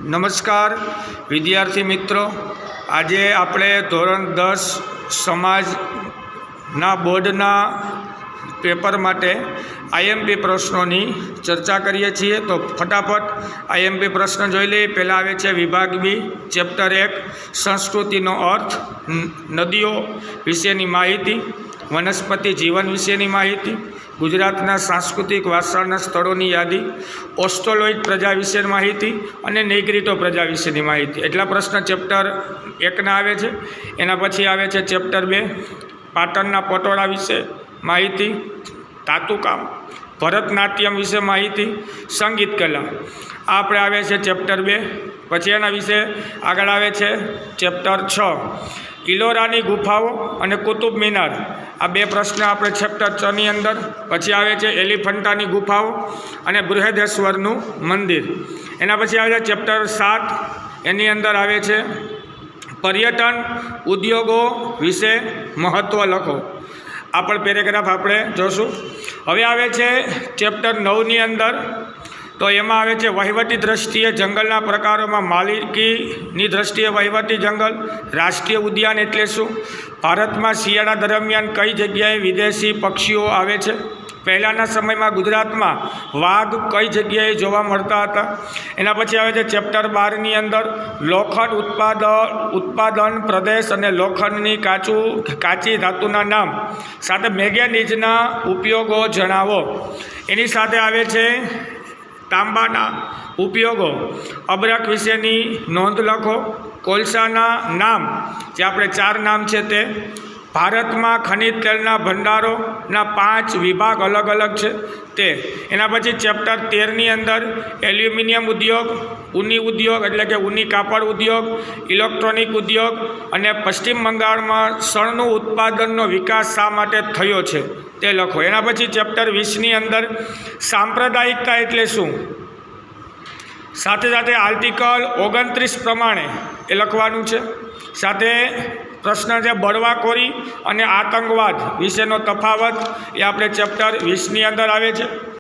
નમસ્કાર વિદ્યાર્થી મિત્રો, આજે આપણે ધોરણ 10 સમાજના બોર્ડના પેપર માટે આઈએમપી પ્રશ્નોની ચર્ચા કરીએ છીએ। તો ફટાફટ આઈએમપી પ્રશ્ન જોઈ લઈએ। પહેલાં આવે છે વિભાગ બી, ચેપ્ટર 1 સંસ્કૃતિનો અર્થ, નદીઓ વિશેની માહિતી, વનસ્પતિ જીવન વિશેની માહિતી, ગુજરાતના સાંસ્કૃતિક વારસાના સ્થળોની યાદી, ઓસ્ટ્રોલોઇડ પ્રજા વિશેની માહિતી અને નેગ્રીટો પ્રજા વિશેની માહિતી। એટલા પ્રશ્ન ચેપ્ટર 1ના આવે છે। એના પછી આવે છે ચેપ્ટર 2 પાટણના પટોળા વિશે માહિતી, ધાતુકામ, ભરતનાટ્યમ વિશે માહિતી, સંગીત કલા। આ આપણે આવે છે ચેપ્ટર 2। પછી એના વિશે આગળ આવે છે ચેપ્ટર 6 ઇલોરાની ગુફાઓ અને કુતુબ મિનાર। આ બે પ્રશ્ન આપણે ચેપ્ટર 6ની અંદર। પછી આવે છે એલિફન્ટાની ગુફાઓ અને બૃહદેશ્વરનું મંદિર। એના પછી આવે છે ચેપ્ટર 7, એની અંદર આવે છે પર્યટન ઉદ્યોગો વિશે મહત્ત્વ લખો। આ પણ પેરેગ્રાફ આપણે જોશું। હવે આવે છે ચેપ્ટર 9ની અંદર। તો એમાં આવે છે વહીવટી દ્રષ્ટિએ જંગલના પ્રકારોમાં માલિકીની દ્રષ્ટિએ વહીવટી જંગલ, રાષ્ટ્રીય ઉદ્યાન એટલે શું, ભારતમાં શિયાળા દરમિયાન કઈ જગ્યાએ વિદેશી પક્ષીઓ આવે છે, પહેલાંના સમયમાં ગુજરાતમાં વાઘ કઈ જગ્યાએ જોવા મળતા હતા। એના પછી આવે છે ચેપ્ટર 12ની અંદર લોખંડ ઉત્પાદન પ્રદેશ અને લોખંડની કાચી ધાતુના નામ સાથે મેંગેનીઝના ઉપયોગો જણાવો। એની સાથે આવે છે તાંબાના ઉપયોગો, અબરખ વિશેની નોંધ લખો, કોલસાના નામ, જે આપણે 4 નામ છે તે, ભારતમાં ખનિજ તેલના ભંડારોના 5 વિભાગ અલગ અલગ છે તે। એના પછી ચેપ્ટર 13ની અંદર એલ્યુમિનિયમ ઉદ્યોગ, ઊની ઉદ્યોગ એટલે કે ઊની કાપડ ઉદ્યોગ, ઇલેક્ટ્રોનિક ઉદ્યોગ અને પશ્ચિમ બંગાળમાં શણનું ઉત્પાદનનો વિકાસ શા માટે થયો છે તે લખો। એના પછી ચેપ્ટર 20ની અંદર સાંપ્રદાયિકતા એટલે શું, સાથે સાથે આર્ટિકલ 29 પ્રમાણે એ લખવાનું છે। સાથે પ્રશ્ન છે બળવાખોરી અને આતંકવાદ વિશેનો તફાવત, એ આપણે ચેપ્ટર 20ની અંદર આવે છે।